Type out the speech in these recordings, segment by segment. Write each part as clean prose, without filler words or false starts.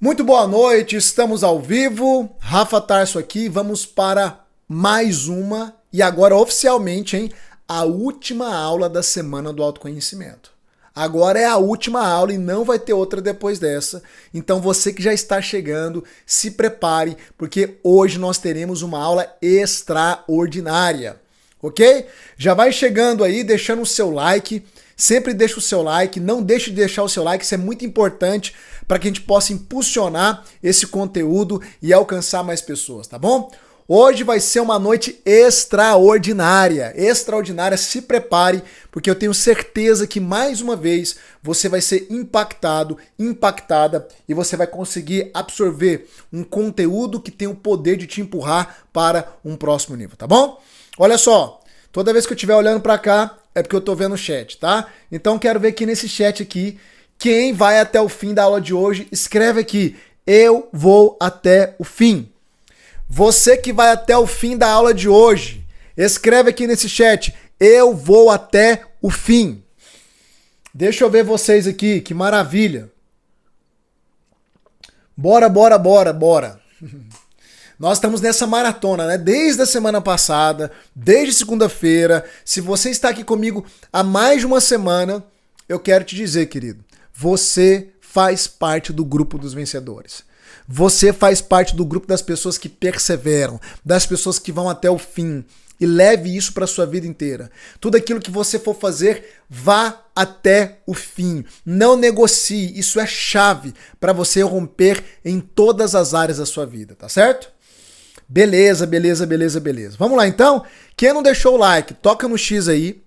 Muito boa noite, estamos ao vivo. Rafa Tarso aqui, vamos para mais uma e agora oficialmente, hein, a última aula da semana do autoconhecimento. Agora é a última aula e não vai ter outra depois dessa. Então você que já está chegando, se prepare, porque hoje nós teremos uma aula extraordinária, ok? Já vai chegando aí, deixando o seu like. Sempre deixa o seu like, não deixe de deixar o seu like, isso é muito importante para que a gente possa impulsionar esse conteúdo e alcançar mais pessoas, tá bom? Hoje vai ser uma noite extraordinária, se prepare, porque eu tenho certeza que mais uma vez você vai ser impactado, impactada e você vai conseguir absorver um conteúdo que tem o poder de te empurrar para um próximo nível, tá bom? Olha só, toda vez que eu estiver olhando para cá, é porque eu tô vendo o chat, tá? Então quero ver aqui nesse chat aqui, quem vai até o fim da aula de hoje, escreve aqui, eu vou até o fim. Você que vai até o fim da aula de hoje, escreve aqui nesse chat, eu vou até o fim. Deixa eu ver vocês aqui, que maravilha. Bora. Nós estamos nessa maratona, né? Desde a semana passada, desde segunda-feira. Se você está aqui comigo há mais de uma semana, eu quero te dizer, querido, você faz parte do grupo dos vencedores. Você faz parte do grupo das pessoas que perseveram, das pessoas que vão até o fim. E leve isso para a sua vida inteira. Tudo aquilo que você for fazer, vá até o fim. Não negocie. Isso é chave para você romper em todas as áreas da sua vida, tá certo? Beleza. Vamos lá então? Quem não deixou o like, toca no X aí,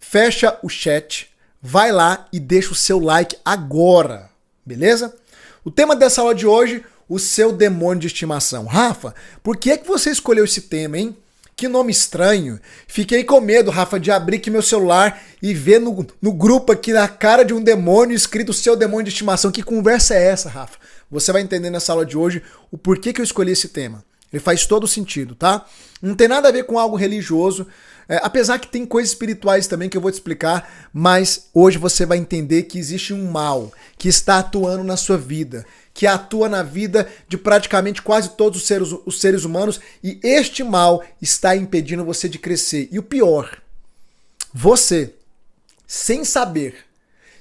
fecha o chat, vai lá e deixa o seu like agora, beleza? O tema dessa aula de hoje, o seu demônio de estimação. Rafa, por que você escolheu esse tema, hein? Que nome estranho. Fiquei com medo, Rafa, de abrir aqui meu celular e ver no grupo aqui na cara de um demônio escrito seu demônio de estimação. Que conversa é essa, Rafa? Você vai entender nessa aula de hoje o porquê que eu escolhi esse tema. Ele faz todo sentido, tá? Não tem nada a ver com algo religioso, apesar que tem coisas espirituais também que eu vou te explicar, mas hoje você vai entender que existe um mal que está atuando na sua vida, que atua na vida de praticamente quase todos os seres humanos, e este mal está impedindo você de crescer. E o pior, você, sem saber,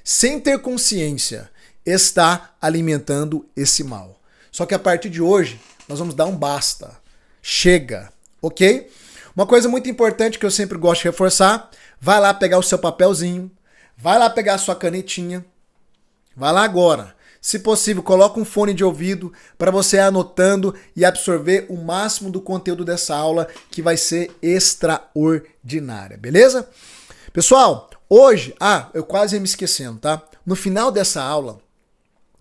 sem ter consciência, está alimentando esse mal. Só que a partir de hoje, nós vamos dar um basta. Chega, ok? Uma coisa muito importante que eu sempre gosto de reforçar, vai lá pegar o seu papelzinho, vai lá pegar a sua canetinha, vai lá agora. Se possível, coloca um fone de ouvido para você ir anotando e absorver o máximo do conteúdo dessa aula, que vai ser extraordinária, beleza? Pessoal, hoje, eu quase ia me esquecendo, tá? No final dessa aula,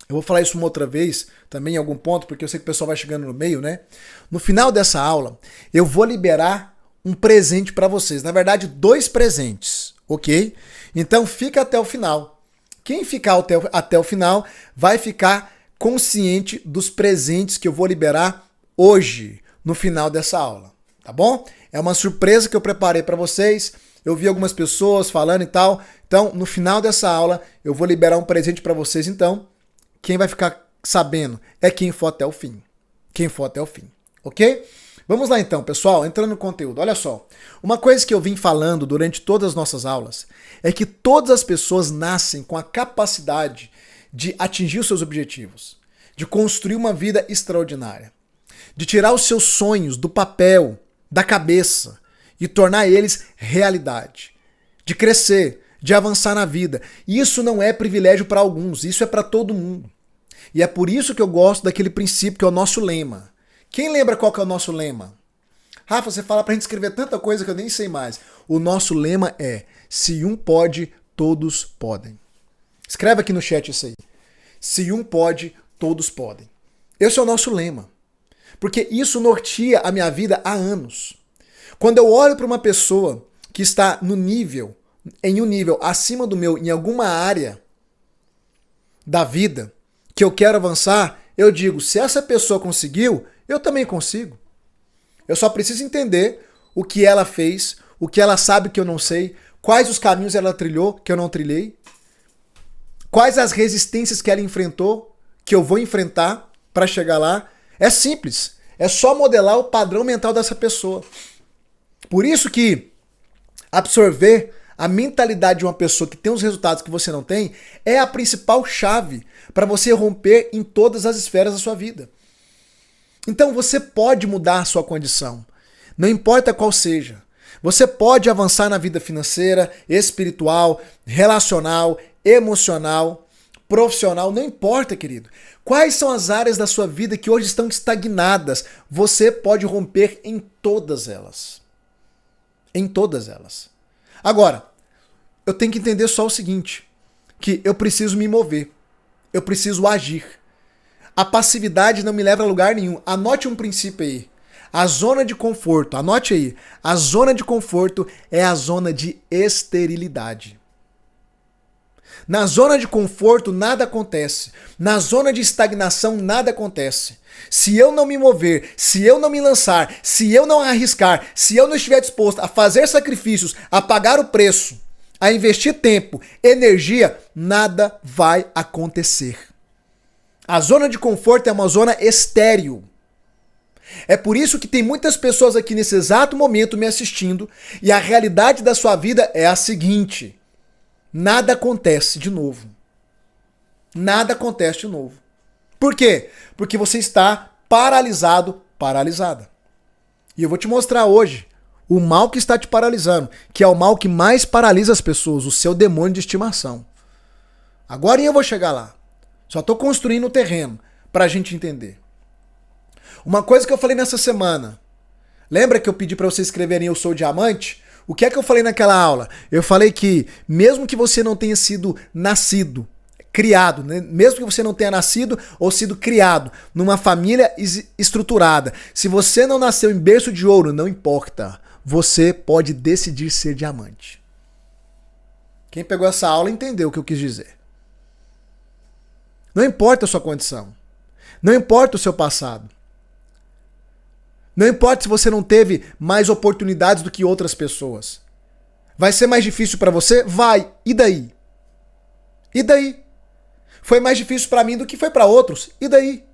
eu vou falar isso uma outra vez, também em algum ponto, porque eu sei que o pessoal vai chegando no meio, né? No final dessa aula, eu vou liberar um presente para vocês. Na verdade, 2 presentes, ok? Então fica até o final. Quem ficar até o final vai ficar consciente dos presentes que eu vou liberar hoje, no final dessa aula, tá bom? É uma surpresa que eu preparei para vocês. Eu vi algumas pessoas falando e tal. Então, no final dessa aula, eu vou liberar um presente para vocês, então. Quem vai ficar sabendo é quem for até o fim. Quem for até o fim, ok? Vamos lá então, pessoal, entrando no conteúdo. Olha só, uma coisa que eu vim falando durante todas as nossas aulas é que todas as pessoas nascem com a capacidade de atingir os seus objetivos, de construir uma vida extraordinária, de tirar os seus sonhos do papel, da cabeça e tornar eles realidade, de crescer, de avançar na vida. E isso não é privilégio para alguns, isso é para todo mundo. E é por isso que eu gosto daquele princípio que é o nosso lema. Quem lembra qual que é o nosso lema? Rafa, você fala pra gente escrever tanta coisa que eu nem sei mais. O nosso lema é: se um pode, todos podem. Escreve aqui no chat isso aí. Se um pode, todos podem. Esse é o nosso lema. Porque isso norteia a minha vida há anos. Quando eu olho para uma pessoa que está em um nível acima do meu, em alguma área da vida, que eu quero avançar, eu digo, se essa pessoa conseguiu, eu também consigo. Eu só preciso entender o que ela fez, o que ela sabe que eu não sei, quais os caminhos ela trilhou que eu não trilhei, quais as resistências que ela enfrentou que eu vou enfrentar para chegar lá? É simples. É só modelar o padrão mental dessa pessoa. Por isso que absorver a mentalidade de uma pessoa que tem os resultados que você não tem é a principal chave para você romper em todas as esferas da sua vida. Então você pode mudar a sua condição, não importa qual seja. Você pode avançar na vida financeira, espiritual, relacional, emocional, profissional, não importa, querido. Quais são as áreas da sua vida que hoje estão estagnadas? Você pode romper em todas elas. Em todas elas. Agora, eu tenho que entender só o seguinte, que eu preciso me mover, eu preciso agir. A passividade não me leva a lugar nenhum. Anote um princípio aí. A zona de conforto, anote aí, a zona de conforto é a zona de esterilidade. Na zona de conforto nada acontece. Na zona de estagnação nada acontece. Se eu não me mover, se eu não me lançar, se eu não arriscar, se eu não estiver disposto a fazer sacrifícios, a pagar o preço, a investir tempo, energia, nada vai acontecer. A zona de conforto é uma zona estéril. É por isso que tem muitas pessoas aqui nesse exato momento me assistindo e a realidade da sua vida é a seguinte: nada acontece de novo. Nada acontece de novo. Por quê? Porque você está paralisado, paralisada. E eu vou te mostrar hoje o mal que está te paralisando, que é o mal que mais paralisa as pessoas, o seu demônio de estimação. Agora eu vou chegar lá. Só estou construindo o terreno para a gente entender. Uma coisa que eu falei nessa semana. Lembra que eu pedi para vocês escreverem Eu Sou Diamante? O que é que eu falei naquela aula? Eu falei que mesmo que você não tenha sido nascido, criado, né? Mesmo que você não tenha nascido ou sido criado numa família estruturada, se você não nasceu em berço de ouro, não importa. Você pode decidir ser diamante. Quem pegou essa aula entendeu o que eu quis dizer. Não importa a sua condição. Não importa o seu passado. Não importa se você não teve mais oportunidades do que outras pessoas. Vai ser mais difícil para você? Vai. E daí? E daí? Foi mais difícil para mim do que foi para outros. E daí?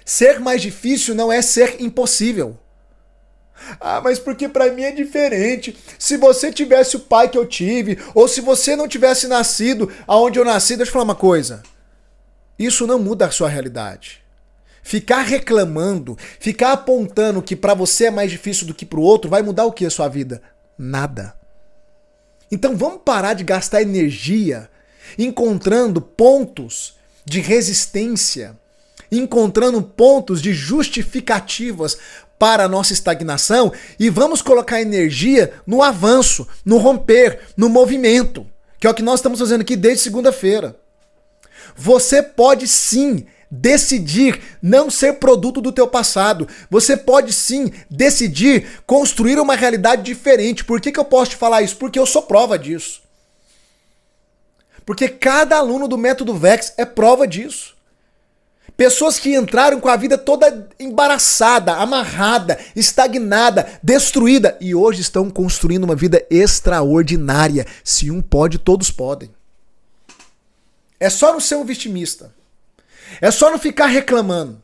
Ser mais difícil não é ser impossível. Ah, mas porque para mim é diferente. Se você tivesse o pai que eu tive, ou se você não tivesse nascido aonde eu nasci, deixa eu falar uma coisa. Isso não muda a sua realidade. Ficar reclamando, ficar apontando que para você é mais difícil do que para o outro, vai mudar o que a sua vida? Nada. Então vamos parar de gastar energia encontrando pontos de resistência, encontrando pontos de justificativas para a nossa estagnação e vamos colocar energia no avanço, no romper, no movimento, que é o que nós estamos fazendo aqui desde segunda-feira. Você pode sim decidir não ser produto do teu passado. Você pode sim decidir construir uma realidade diferente. Por que eu posso te falar isso? Porque eu sou prova disso. Porque cada aluno do Método Vex é prova disso. Pessoas que entraram com a vida toda embaraçada, amarrada, estagnada, destruída e hoje estão construindo uma vida extraordinária. Se um pode, todos podem. É só não ser um vitimista. É só não ficar reclamando.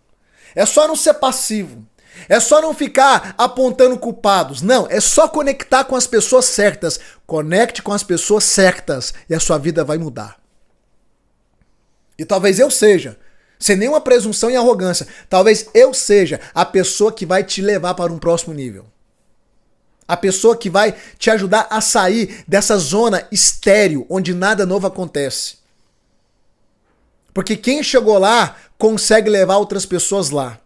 É só não ser passivo. É só não ficar apontando culpados. Não, é só conectar com as pessoas certas. Conecte com as pessoas certas e a sua vida vai mudar. E talvez eu seja, sem nenhuma presunção e arrogância, talvez eu seja a pessoa que vai te levar para um próximo nível. A pessoa que vai te ajudar a sair dessa zona estéril onde nada novo acontece. Porque quem chegou lá consegue levar outras pessoas lá.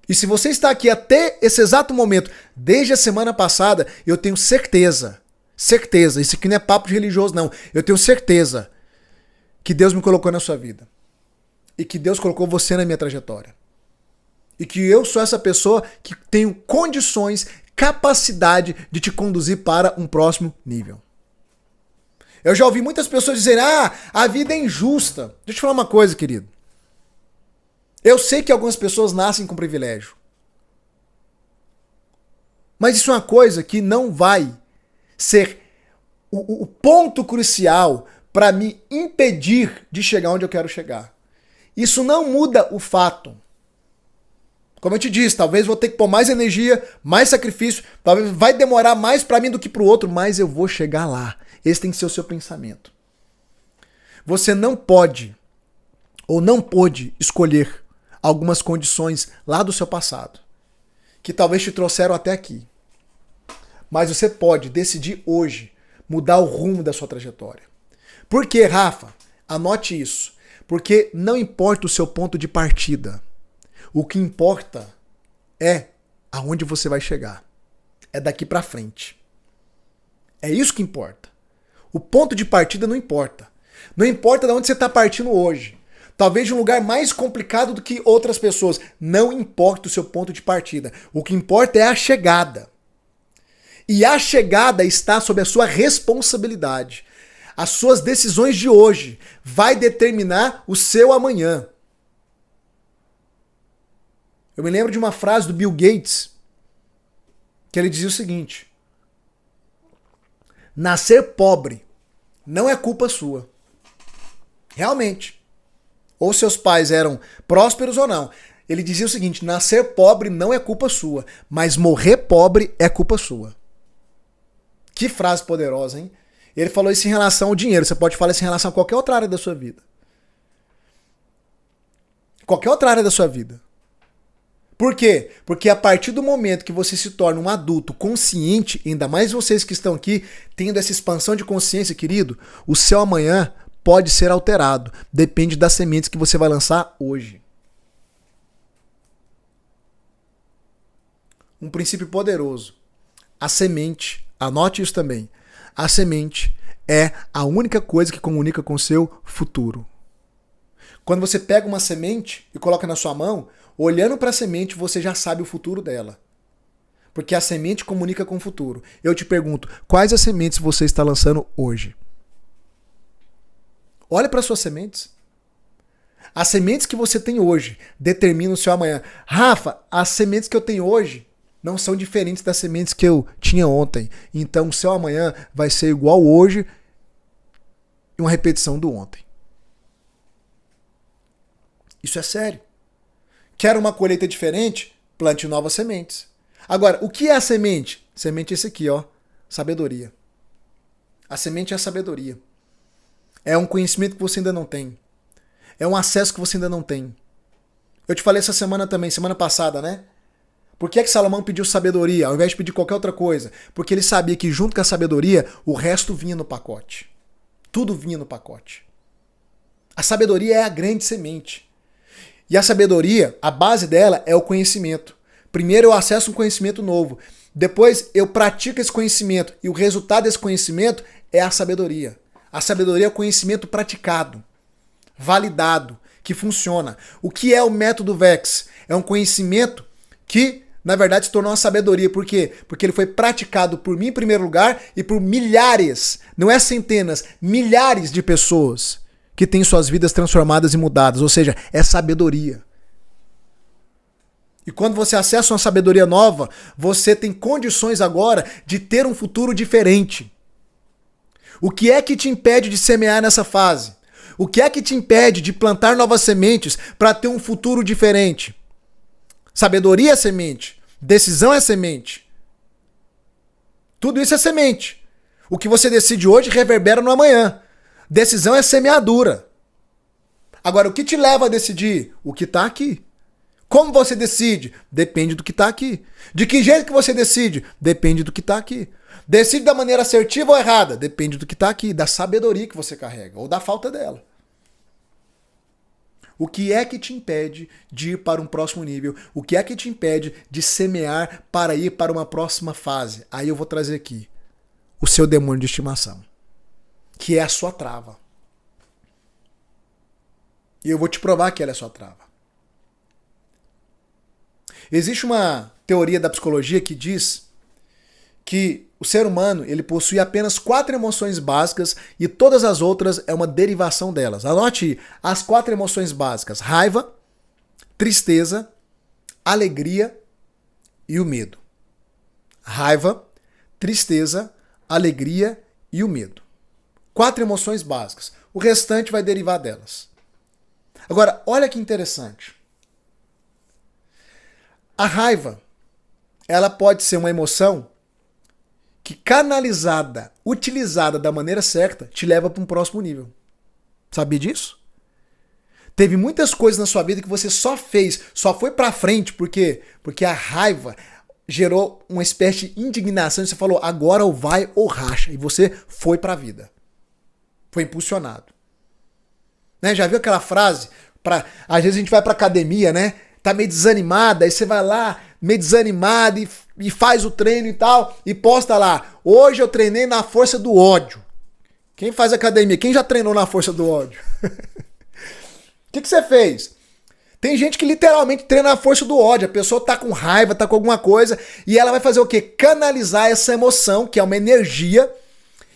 E se você está aqui até esse exato momento, desde a semana passada, eu tenho certeza, isso aqui não é papo de religioso não, eu tenho certeza que Deus me colocou na sua vida. E que Deus colocou você na minha trajetória. E que eu sou essa pessoa que tenho condições, capacidade de te conduzir para um próximo nível. Eu já ouvi muitas pessoas dizerem, a vida é injusta. Deixa eu te falar uma coisa, querido. Eu sei que algumas pessoas nascem com privilégio. Mas isso é uma coisa que não vai ser o ponto crucial para me impedir de chegar onde eu quero chegar. Isso não muda o fato. Como eu te disse, talvez vou ter que pôr mais energia, mais sacrifício, talvez vai demorar mais para mim do que para o outro, mas eu vou chegar lá. Esse tem que ser o seu pensamento. Você não pode ou não pôde escolher algumas condições lá do seu passado, que talvez te trouxeram até aqui. Mas você pode decidir hoje mudar o rumo da sua trajetória. Por quê, Rafa? Anote isso. Porque não importa o seu ponto de partida. O que importa é aonde você vai chegar. É daqui pra frente. É isso que importa. O ponto de partida não importa. Não importa de onde você está partindo hoje. Talvez de um lugar mais complicado do que outras pessoas. Não importa o seu ponto de partida. O que importa é a chegada. E a chegada está sob a sua responsabilidade. As suas decisões de hoje vai determinar o seu amanhã. Eu me lembro de uma frase do Bill Gates, que ele dizia o seguinte: nascer pobre não é culpa sua. Realmente. Ou seus pais eram prósperos ou não. Ele dizia o seguinte: nascer pobre não é culpa sua, mas morrer pobre é culpa sua. Que frase poderosa, hein? Ele falou isso em relação ao dinheiro. Você pode falar isso em relação a qualquer outra área da sua vida. Qualquer outra área da sua vida. Por quê? Porque a partir do momento que você se torna um adulto consciente, ainda mais vocês que estão aqui tendo essa expansão de consciência, querido, o seu amanhã pode ser alterado. Depende das sementes que você vai lançar hoje. Um princípio poderoso. A semente, anote isso também. A semente é a única coisa que comunica com o seu futuro. Quando você pega uma semente e coloca na sua mão, olhando para a semente, você já sabe o futuro dela. Porque a semente comunica com o futuro. Eu te pergunto, quais as sementes você está lançando hoje? Olha para as suas sementes. As sementes que você tem hoje determinam o seu amanhã. Rafa, as sementes que eu tenho hoje não são diferentes das sementes que eu tinha ontem. Então o seu amanhã vai ser igual hoje e uma repetição do ontem. Isso é sério. Quer uma colheita diferente? Plante novas sementes. Agora, o que é a semente? Semente é esse aqui, ó. Sabedoria. A semente é a sabedoria. É um conhecimento que você ainda não tem. É um acesso que você ainda não tem. Eu te falei essa semana também, semana passada, né? Por que Salomão pediu sabedoria ao invés de pedir qualquer outra coisa? Porque ele sabia que junto com a sabedoria, o resto vinha no pacote. Tudo vinha no pacote. A sabedoria é a grande semente. E a sabedoria, a base dela é o conhecimento. Primeiro eu acesso um conhecimento novo. Depois eu pratico esse conhecimento. E o resultado desse conhecimento é a sabedoria. A sabedoria é o conhecimento praticado, validado, que funciona. O que é o método VEX? É um conhecimento que, na verdade, se tornou uma sabedoria. Por quê? Porque ele foi praticado por mim em primeiro lugar e por milhares, não é centenas, milhares de pessoas que têm suas vidas transformadas e mudadas. Ou seja, é sabedoria. E quando você acessa uma sabedoria nova, você tem condições agora de ter um futuro diferente. O que é que te impede de semear nessa fase? O que é que te impede de plantar novas sementes para ter um futuro diferente? Sabedoria é semente. Decisão é semente. Tudo isso é semente. O que você decide hoje reverbera no amanhã. Decisão é semeadura. Agora, o que te leva a decidir? O que está aqui. Como você decide? Depende do que está aqui. De que jeito que você decide? Depende do que está aqui. Decide da maneira assertiva ou errada? Depende do que está aqui, da sabedoria que você carrega, ou da falta dela. O que é que te impede de ir para um próximo nível? O que é que te impede de semear para ir para uma próxima fase? Aí eu vou trazer aqui o seu demônio de estimação, que é a sua trava. E eu vou te provar que ela é a sua trava. Existe uma teoria da psicologia que diz que o ser humano ele possui apenas 4 emoções básicas e todas as outras é uma derivação delas. Anote as 4 emoções básicas: raiva, tristeza, alegria e o medo. Raiva, tristeza, alegria e o medo. 4 emoções básicas. O restante vai derivar delas. Agora, olha que interessante. A raiva, ela pode ser uma emoção que canalizada, utilizada da maneira certa, te leva para um próximo nível. Sabia disso? Teve muitas coisas na sua vida que você só fez, só foi para frente, porque a raiva gerou uma espécie de indignação e você falou, agora ou vai ou racha, e você foi para a vida. Foi impulsionado. Né? Já viu aquela frase? Às vezes a gente vai para academia, né? Tá meio desanimada, aí você vai lá, meio desanimado e faz o treino e tal, e posta lá, hoje eu treinei na força do ódio. Quem faz academia? Quem já treinou na força do ódio? O que você fez? Tem gente que literalmente treina na força do ódio, a pessoa tá com raiva, tá com alguma coisa, e ela vai fazer o quê? Canalizar essa emoção, que é uma energia,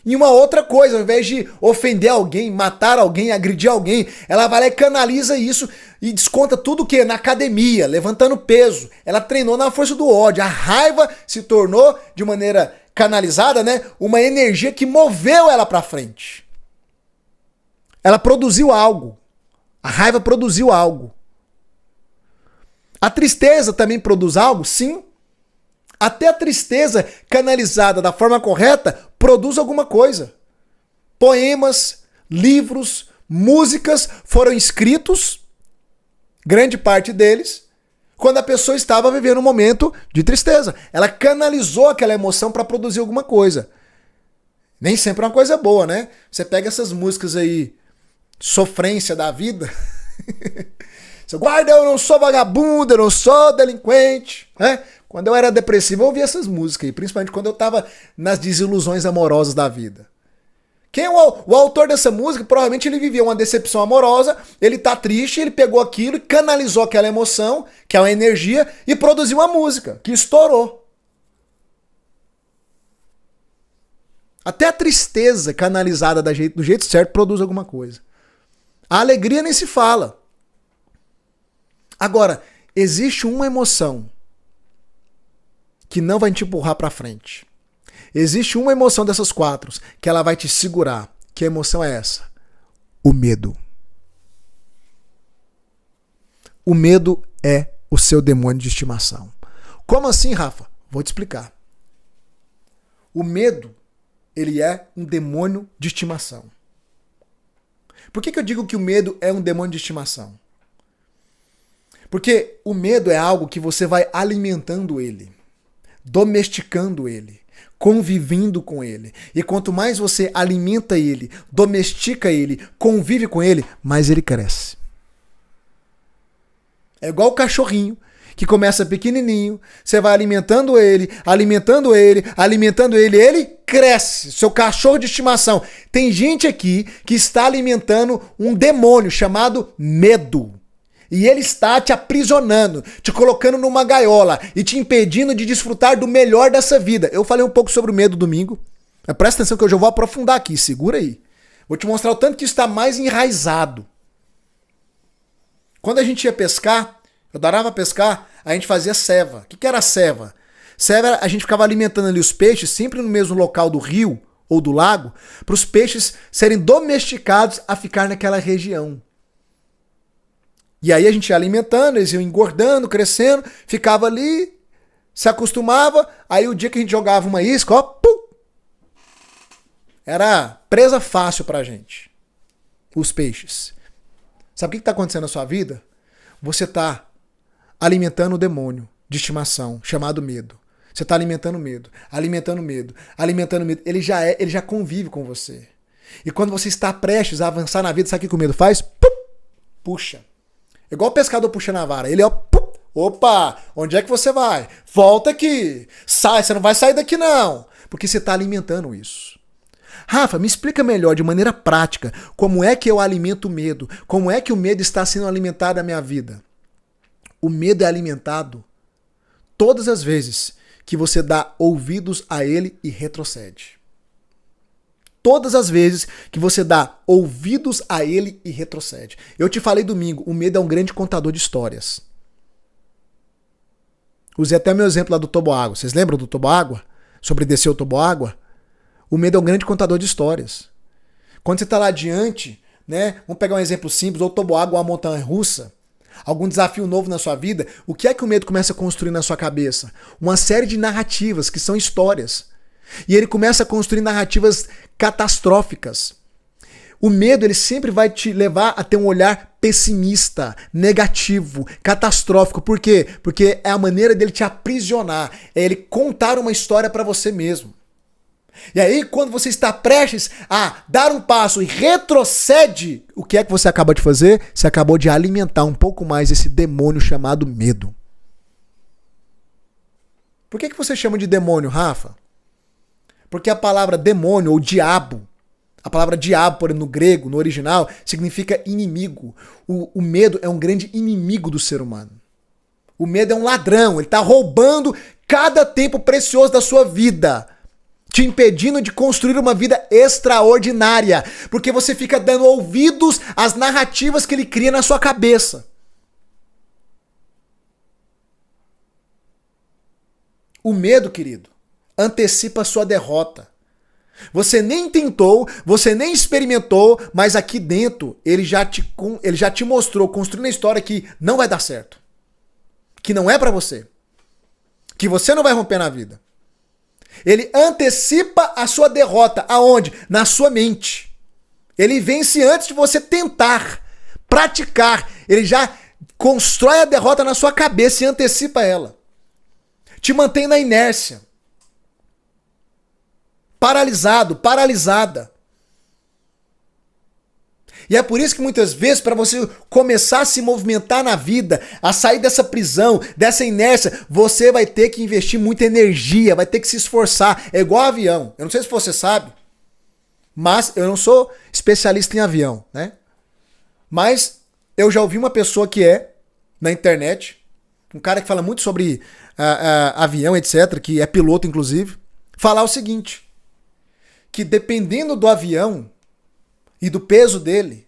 em uma outra coisa, ao invés de ofender alguém, matar alguém, agredir alguém, ela vai lá e canaliza isso e desconta tudo o quê? Na academia, levantando peso. Ela treinou na força do ódio. A raiva se tornou, de maneira canalizada, né, uma energia que moveu ela pra frente. Ela produziu algo. A raiva produziu algo. A tristeza também produz algo? Sim. Até a tristeza canalizada da forma correta produz alguma coisa. Poemas, livros, músicas foram escritos, grande parte deles, quando a pessoa estava vivendo um momento de tristeza. Ela canalizou aquela emoção para produzir alguma coisa. Nem sempre é uma coisa boa, né? Você pega essas músicas aí, sofrência da vida. Você guarda, eu não sou vagabundo, eu não sou delinquente, né? Quando eu era depressivo, eu ouvia essas músicas aí, principalmente quando eu estava nas desilusões amorosas da vida. Quem é o autor dessa música? Provavelmente ele vivia uma decepção amorosa, ele tá triste, ele pegou aquilo e canalizou aquela emoção, que é uma energia, e produziu uma música que estourou. Até a tristeza canalizada do jeito certo produz alguma coisa. A alegria nem se fala. Agora, existe uma emoção que não vai te empurrar para frente. Existe uma emoção dessas 4 que ela vai te segurar. Que emoção é essa? O medo. O medo é o seu demônio de estimação. Como assim, Rafa? Vou te explicar. O medo, ele é um demônio de estimação. Por que eu digo que o medo é um demônio de estimação? Porque o medo é algo que você vai alimentando ele, domesticando ele, convivendo com ele. E quanto mais você alimenta ele, domestica ele, convive com ele, mais ele cresce. É igual o cachorrinho, que começa pequenininho, você vai alimentando ele, ele cresce. Seu cachorro de estimação. Tem gente aqui que está alimentando um demônio chamado medo. E ele está te aprisionando, te colocando numa gaiola e te impedindo de desfrutar do melhor dessa vida. Eu falei um pouco sobre o medo domingo. Mas presta atenção que eu já vou aprofundar aqui, segura aí. Vou te mostrar o tanto que está mais enraizado. Quando a gente ia pescar, eu adorava pescar, a gente fazia ceva. O que era ceva? Ceva, a gente ficava alimentando ali os peixes, sempre no mesmo local do rio ou do lago, para os peixes serem domesticados a ficar naquela região. E aí a gente ia alimentando, eles iam engordando, crescendo, ficava ali, se acostumava, aí o dia que a gente jogava uma isca, ó, pum, era presa fácil pra gente, os peixes. Sabe o que está acontecendo na sua vida? Você está alimentando o demônio de estimação, chamado medo. Você está alimentando medo, alimentando medo, alimentando medo. Ele já convive com você. E quando você está prestes a avançar na vida, sabe o que o medo faz? Pum, puxa. Igual o pescador puxando a vara. Ele, ó, pum, opa, onde é que você vai? Volta aqui. Sai, você não vai sair daqui não. Porque você está alimentando isso. Rafa, me explica melhor, de maneira prática, como é que eu alimento o medo? Como é que o medo está sendo alimentado na minha vida? O medo é alimentado todas as vezes que você dá ouvidos a ele e retrocede. Todas as vezes que você dá ouvidos a ele e retrocede. Eu te falei domingo, o medo é um grande contador de histórias. Usei até meu exemplo lá do toboágua. Vocês lembram do toboágua? Sobre descer o toboágua? O medo é um grande contador de histórias. Quando você está lá adiante, né? Vamos pegar um exemplo simples, ou toboágua ou uma montanha-russa, algum desafio novo na sua vida, o que é que o medo começa a construir na sua cabeça? Uma série de narrativas, que são histórias. E ele começa a construir narrativas catastróficas. O medo, ele sempre vai te levar a ter um olhar pessimista, negativo, catastrófico. Por quê? Porque é a maneira dele te aprisionar. É ele contar uma história para você mesmo. E aí, quando você está prestes a dar um passo e retrocede, o que é que você acaba de fazer? Você acabou de alimentar um pouco mais esse demônio chamado medo. Por que você chama de demônio, Rafa? Porque a palavra demônio ou diabo, a palavra diabo, por exemplo, no grego, no original, significa inimigo. O medo é um grande inimigo do ser humano. O medo é um ladrão, ele está roubando cada tempo precioso da sua vida, te impedindo de construir uma vida extraordinária, porque você fica dando ouvidos às narrativas que ele cria na sua cabeça. O medo, querido, antecipa a sua derrota. Você nem tentou, você nem experimentou, mas aqui dentro ele já te mostrou, construindo a história, que não vai dar certo. Que não é pra você. Que você não vai romper na vida. Ele antecipa a sua derrota. Aonde? Na sua mente. Ele vence antes de você tentar, praticar. Ele já constrói a derrota na sua cabeça e antecipa ela. Te mantém na inércia. Paralisado, paralisada. E é por isso que muitas vezes, para você começar a se movimentar na vida, a sair dessa prisão, dessa inércia, você vai ter que investir muita energia, vai ter que se esforçar. É igual avião. Eu não sei se você sabe, mas eu não sou especialista em avião, né? Mas eu já ouvi uma pessoa que é, na internet, um cara que fala muito sobre avião, etc., que é piloto, inclusive, falar o seguinte, que dependendo do avião e do peso dele,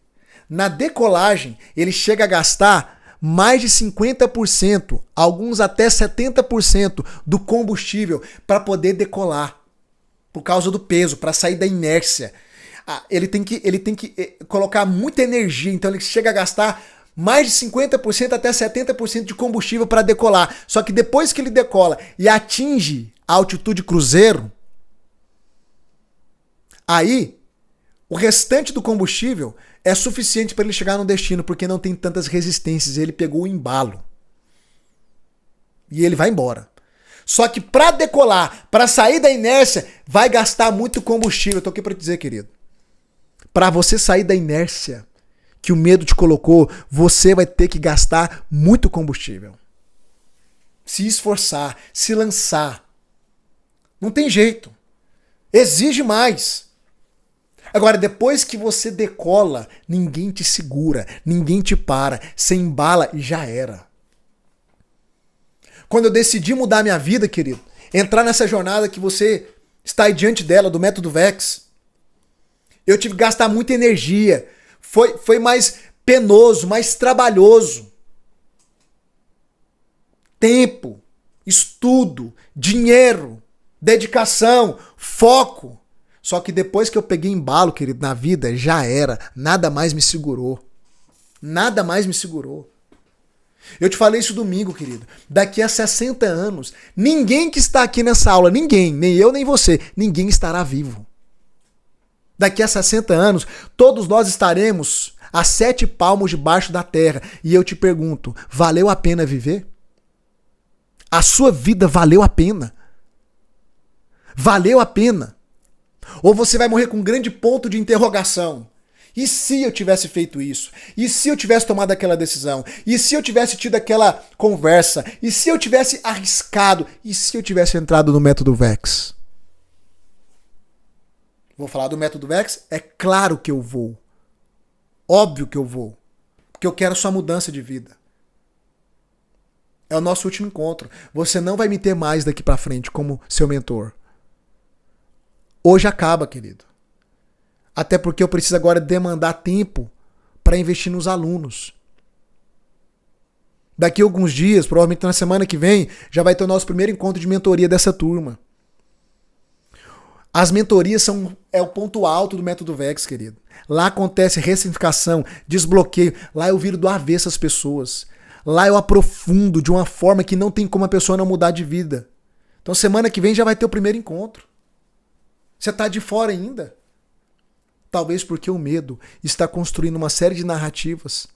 na decolagem ele chega a gastar mais de 50%, alguns até 70% do combustível para poder decolar, por causa do peso, para sair da inércia. Ele tem que colocar muita energia, então ele chega a gastar mais de 50% até 70% de combustível para decolar. Só que depois que ele decola e atinge a altitude cruzeiro, aí o restante do combustível é suficiente para ele chegar no destino, porque não tem tantas resistências. Ele pegou o embalo. E ele vai embora. Só que para decolar, para sair da inércia, vai gastar muito combustível. Eu tô aqui para te dizer, querido. Para você sair da inércia que o medo te colocou, você vai ter que gastar muito combustível. Se esforçar, se lançar. Não tem jeito. Exige mais. Agora, depois que você decola, ninguém te segura, ninguém te para, você embala e já era. Quando eu decidi mudar minha vida, querido, entrar nessa jornada que você está aí diante dela, do método VEX, eu tive que gastar muita energia, foi mais penoso, mais trabalhoso. Tempo, estudo, dinheiro, dedicação, foco. Só que depois que eu peguei embalo, querido, na vida, já era. Nada mais me segurou. Nada mais me segurou. Eu te falei isso domingo, querido. Daqui a 60 anos, ninguém que está aqui nessa aula, ninguém, nem eu nem você, ninguém estará vivo. Daqui a 60 anos, todos nós estaremos a 7 palmos debaixo da terra. E eu te pergunto, valeu a pena viver? A sua vida valeu a pena? Valeu a pena? Ou você vai morrer com um grande ponto de interrogação? E se eu tivesse feito isso? E se eu tivesse tomado aquela decisão? E se eu tivesse tido aquela conversa? E se eu tivesse arriscado? E se eu tivesse entrado no método VEX? Vou falar do método VEX? É claro que eu vou. Óbvio que eu vou. Porque eu quero sua mudança de vida. É o nosso último encontro. Você não vai me ter mais daqui pra frente como seu mentor. Hoje acaba, querido. Até porque eu preciso agora demandar tempo para investir nos alunos. Daqui a alguns dias, provavelmente na semana que vem, já vai ter o nosso primeiro encontro de mentoria dessa turma. As mentorias é o ponto alto do método VEX, querido. Lá acontece ressignificação, desbloqueio. Lá eu viro do avesso as pessoas. Lá eu aprofundo de uma forma que não tem como a pessoa não mudar de vida. Então semana que vem já vai ter o primeiro encontro. Você tá de fora ainda. Talvez porque o medo está construindo uma série de narrativas.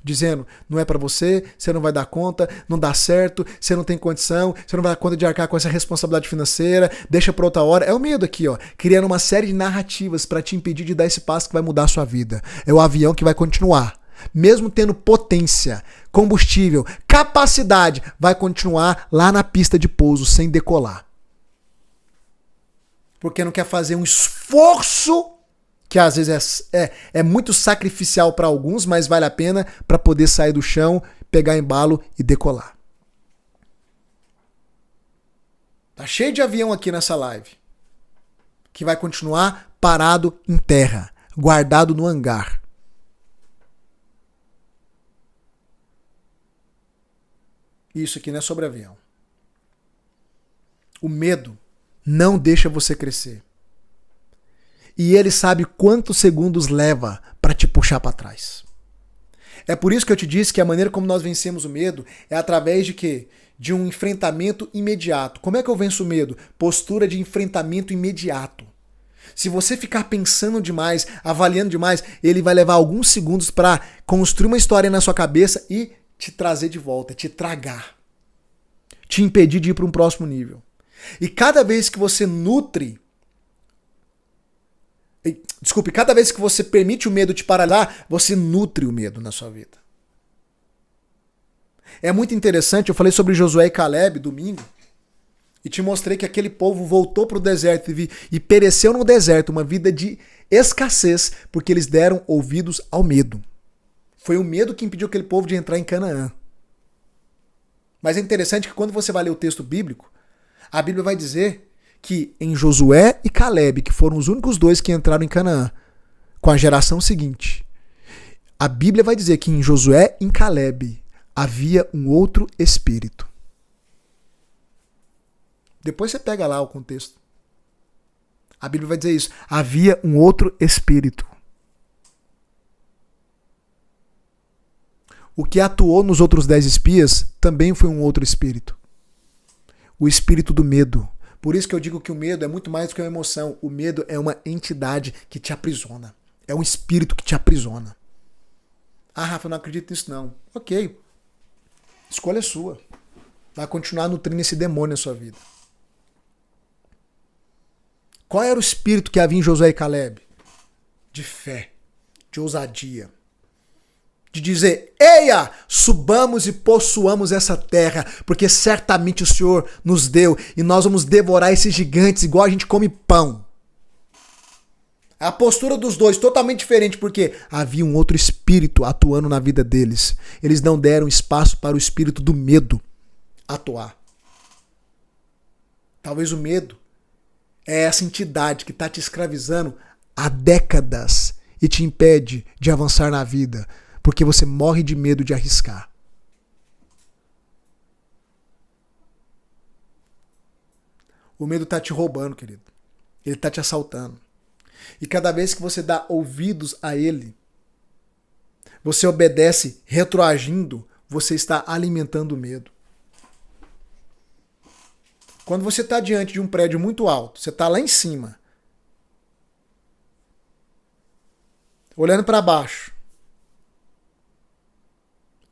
Dizendo, não é pra você não vai dar conta, não dá certo, você não tem condição, você não vai dar conta de arcar com essa responsabilidade financeira, deixa pra outra hora. É o medo aqui, ó, criando uma série de narrativas pra te impedir de dar esse passo que vai mudar a sua vida. É o avião que vai continuar. Mesmo tendo potência, combustível, capacidade, vai continuar lá na pista de pouso sem decolar. Porque não quer fazer um esforço que às vezes é muito sacrificial para alguns, mas vale a pena para poder sair do chão, pegar embalo e decolar. Tá cheio de avião aqui nessa live, que vai continuar parado em terra, guardado no hangar. Isso aqui não é sobre avião. O medo não deixa você crescer. E ele sabe quantos segundos leva para te puxar para trás. É por isso que eu te disse que a maneira como nós vencemos o medo é através de quê? De um enfrentamento imediato. Como é que eu venço o medo? Postura de enfrentamento imediato. Se você ficar pensando demais, avaliando demais, ele vai levar alguns segundos para construir uma história na sua cabeça e te trazer de volta, te tragar. Te impedir de ir para um próximo nível. E cada vez que você cada vez que você permite o medo te paralisar, você nutre o medo na sua vida. É muito interessante, eu falei sobre Josué e Caleb domingo, e te mostrei que aquele povo voltou para o deserto e pereceu no deserto, uma vida de escassez, porque eles deram ouvidos ao medo. Foi o medo que impediu aquele povo de entrar em Canaã. Mas é interessante que quando você vai ler o texto bíblico, a Bíblia vai dizer que em Josué e Caleb, que foram os únicos dois que entraram em Canaã, com a geração seguinte, a Bíblia vai dizer que em Josué e em Caleb havia um outro espírito. Depois você pega lá o contexto. A Bíblia vai dizer isso. Havia um outro espírito. O que atuou nos outros 10 espias também foi um outro espírito. O espírito do medo. Por isso que eu digo que o medo é muito mais do que uma emoção. O medo é uma entidade que te aprisiona. É um espírito que te aprisiona. Ah, Rafa, eu não acredito nisso não. Ok. Escolha sua. Vai continuar nutrindo esse demônio na sua vida. Qual era o espírito que havia em Josué e Caleb? De fé, de ousadia. De dizer, eia, subamos e possuamos essa terra, porque certamente o Senhor nos deu e nós vamos devorar esses gigantes igual a gente come pão. A postura dos dois totalmente diferente, porque havia um outro espírito atuando na vida deles. Eles não deram espaço para o espírito do medo atuar. Talvez o medo é essa entidade que está te escravizando há décadas e te impede de avançar na vida, porque você morre de medo de arriscar. O medo está te roubando, querido. Ele está te assaltando. E cada vez que você dá ouvidos a ele, você obedece retroagindo, você está alimentando o medo. Quando você está diante de um prédio muito alto, você está lá em cima, olhando para baixo,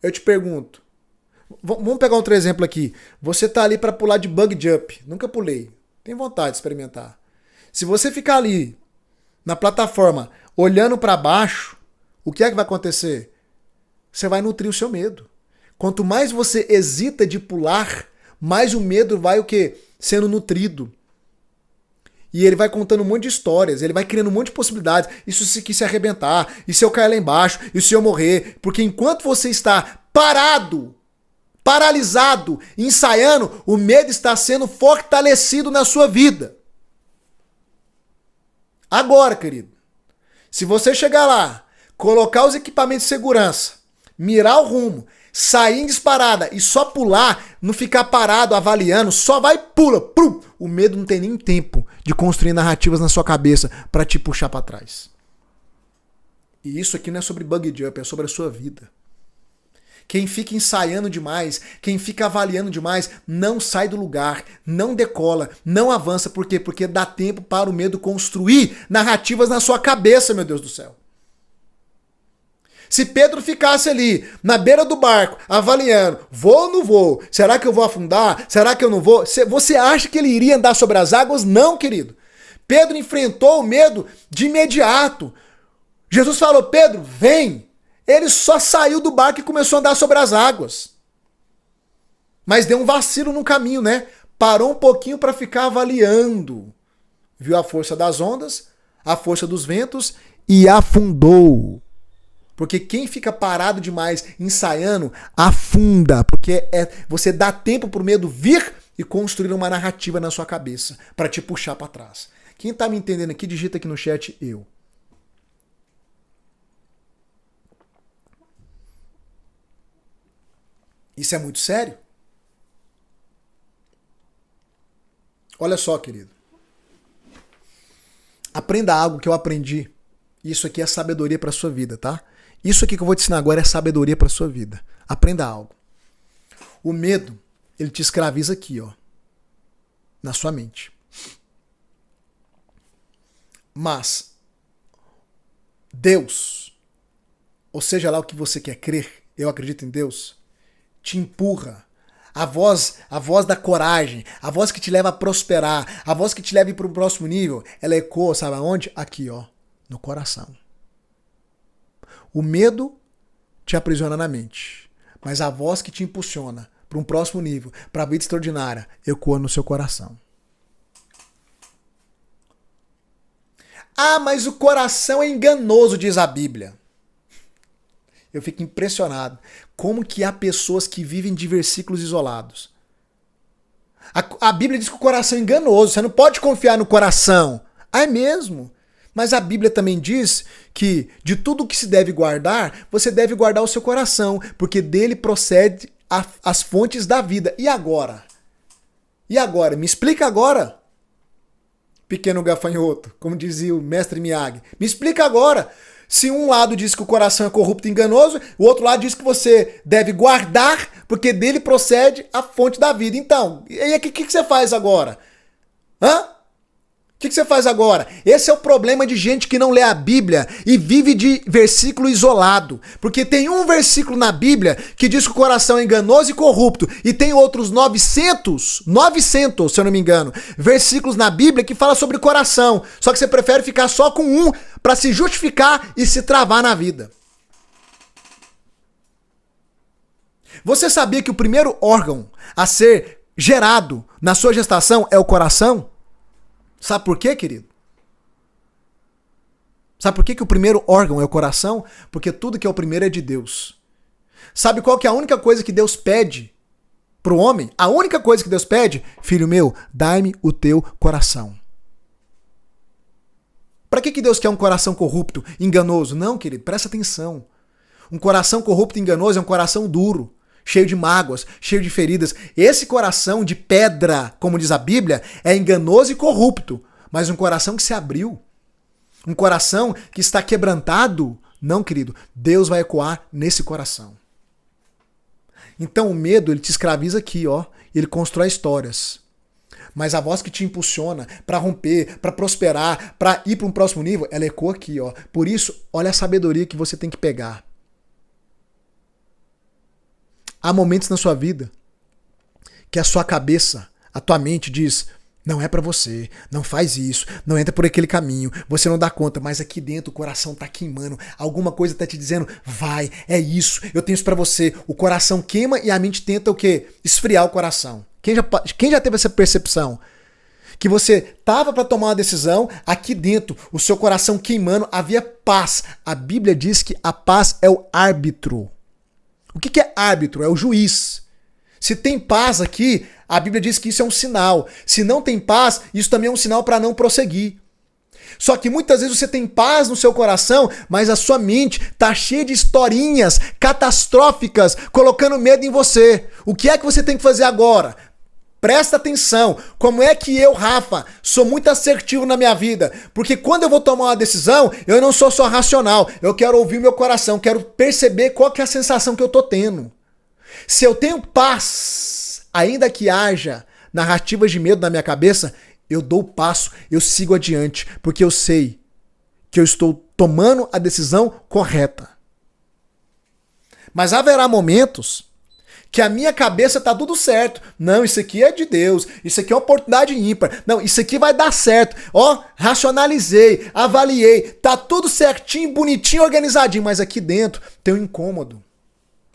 eu te pergunto, vamos pegar outro exemplo aqui. Você está ali para pular de bungee jump. Nunca pulei. Tem vontade de experimentar. Se você ficar ali na plataforma olhando para baixo, o que é que vai acontecer? Você vai nutrir o seu medo. Quanto mais você hesita de pular, mais o medo vai o quê? Sendo nutrido. E ele vai contando um monte de histórias, ele vai criando um monte de possibilidades. Isso se arrebentar, e se eu cair lá embaixo, e se eu morrer. Porque enquanto você está parado, paralisado, ensaiando, o medo está sendo fortalecido na sua vida. Agora, querido, se você chegar lá, colocar os equipamentos de segurança, mirar o rumo, sair em disparada e só pular, não ficar parado avaliando, só vai e pula. Pum. O medo não tem nem tempo de construir narrativas na sua cabeça para te puxar para trás. E isso aqui não é sobre bug jump, é sobre a sua vida. Quem fica ensaiando demais, quem fica avaliando demais, não sai do lugar, não decola, não avança. Por quê? Porque dá tempo para o medo construir narrativas na sua cabeça, meu Deus do céu. Se Pedro ficasse ali, na beira do barco, avaliando, vou ou não vou? Será que eu vou afundar? Será que eu não vou? Você acha que ele iria andar sobre as águas? Não, querido. Pedro enfrentou o medo de imediato. Jesus falou, Pedro, vem. Ele só saiu do barco e começou a andar sobre as águas. Mas deu um vacilo no caminho, né? Parou um pouquinho para ficar avaliando. Viu a força das ondas, a força dos ventos e afundou. Porque quem fica parado demais ensaiando, afunda. Porque você dá tempo pro medo vir e construir uma narrativa na sua cabeça para te puxar para trás. Quem tá me entendendo aqui, digita aqui no chat eu. Isso é muito sério? Olha só, querido. Aprenda algo que eu aprendi. Isso aqui é sabedoria para sua vida, tá? Isso aqui que eu vou te ensinar agora é sabedoria para sua vida. Aprenda algo. O medo, ele te escraviza aqui, ó, na sua mente. Mas Deus, ou seja lá o que você quer crer, eu acredito em Deus, te empurra. A voz da coragem, a voz que te leva a prosperar, a voz que te leva para o próximo nível, ela ecoa, sabe aonde? Aqui, ó, no coração. O medo te aprisiona na mente, mas a voz que te impulsiona para um próximo nível, para a vida extraordinária, ecoa no seu coração. Ah, mas o coração é enganoso, diz a Bíblia. Eu fico impressionado. Como que há pessoas que vivem de versículos isolados? A Bíblia diz que o coração é enganoso. Você não pode confiar no coração. Ah, é mesmo? Mas a Bíblia também diz que de tudo que se deve guardar, você deve guardar o seu coração, porque dele procede as fontes da vida. E agora? E agora? Me explica agora. Pequeno gafanhoto, como dizia o mestre Miyagi. Me explica agora. Se um lado diz que o coração é corrupto e enganoso, o outro lado diz que você deve guardar, porque dele procede a fonte da vida. Então, e aí o que você faz agora? Hã? O que você faz agora? Esse é o problema de gente que não lê a Bíblia e vive de versículo isolado. Porque tem um versículo na Bíblia que diz que o coração é enganoso e corrupto. E tem outros 900, se eu não me engano, versículos na Bíblia que fala sobre o coração. Só que você prefere ficar só com um para se justificar e se travar na vida. Você sabia que o primeiro órgão a ser gerado na sua gestação é o coração? Sabe por quê, querido? Sabe por que o primeiro órgão é o coração? Porque tudo que é o primeiro é de Deus. Sabe qual que é a única coisa que Deus pede pro homem? A única coisa que Deus pede? Filho meu, dai-me o teu coração. Para que Deus quer um coração corrupto, enganoso? Não, querido, presta atenção. Um coração corrupto e enganoso é um coração duro, cheio de mágoas, cheio de feridas. Esse coração de pedra, como diz a Bíblia, é enganoso e corrupto, mas um coração que se abriu. Um coração que está quebrantado. Não, querido, Deus vai ecoar nesse coração. Então o medo, ele te escraviza aqui, ó, ele constrói histórias. Mas a voz que te impulsiona para romper, para prosperar, para ir para um próximo nível, ela ecoa aqui, ó. Por isso, olha a sabedoria que você tem que pegar. Há momentos na sua vida que a sua cabeça, a tua mente diz, não é pra você, não faz isso, não entra por aquele caminho, você não dá conta, mas aqui dentro o coração tá queimando, alguma coisa tá te dizendo, vai, é isso, eu tenho isso pra você. O coração queima e a mente tenta o quê? Esfriar o coração. Quem já teve essa percepção? Que você tava para tomar uma decisão, aqui dentro, o seu coração queimando, havia paz. A Bíblia diz que a paz é o árbitro. O que é árbitro? É o juiz. Se tem paz aqui, a Bíblia diz que isso é um sinal. Se não tem paz, isso também é um sinal para não prosseguir. Só que muitas vezes você tem paz no seu coração, mas a sua mente está cheia de historinhas catastróficas, colocando medo em você. O que é que você tem que fazer agora? Presta atenção. Como é que eu, Rafa, sou muito assertivo na minha vida? Porque quando eu vou tomar uma decisão, eu não sou só racional. Eu quero ouvir meu coração, quero perceber qual que é a sensação que eu tô tendo. Se eu tenho paz, ainda que haja narrativas de medo na minha cabeça, eu dou o passo, eu sigo adiante, porque eu sei que eu estou tomando a decisão correta. Mas haverá momentos que a minha cabeça tá tudo certo. Não, isso aqui é de Deus, isso aqui é uma oportunidade ímpar. Não, isso aqui vai dar certo. Ó, racionalizei, avaliei, tá tudo certinho, bonitinho, organizadinho, mas aqui dentro tem um incômodo,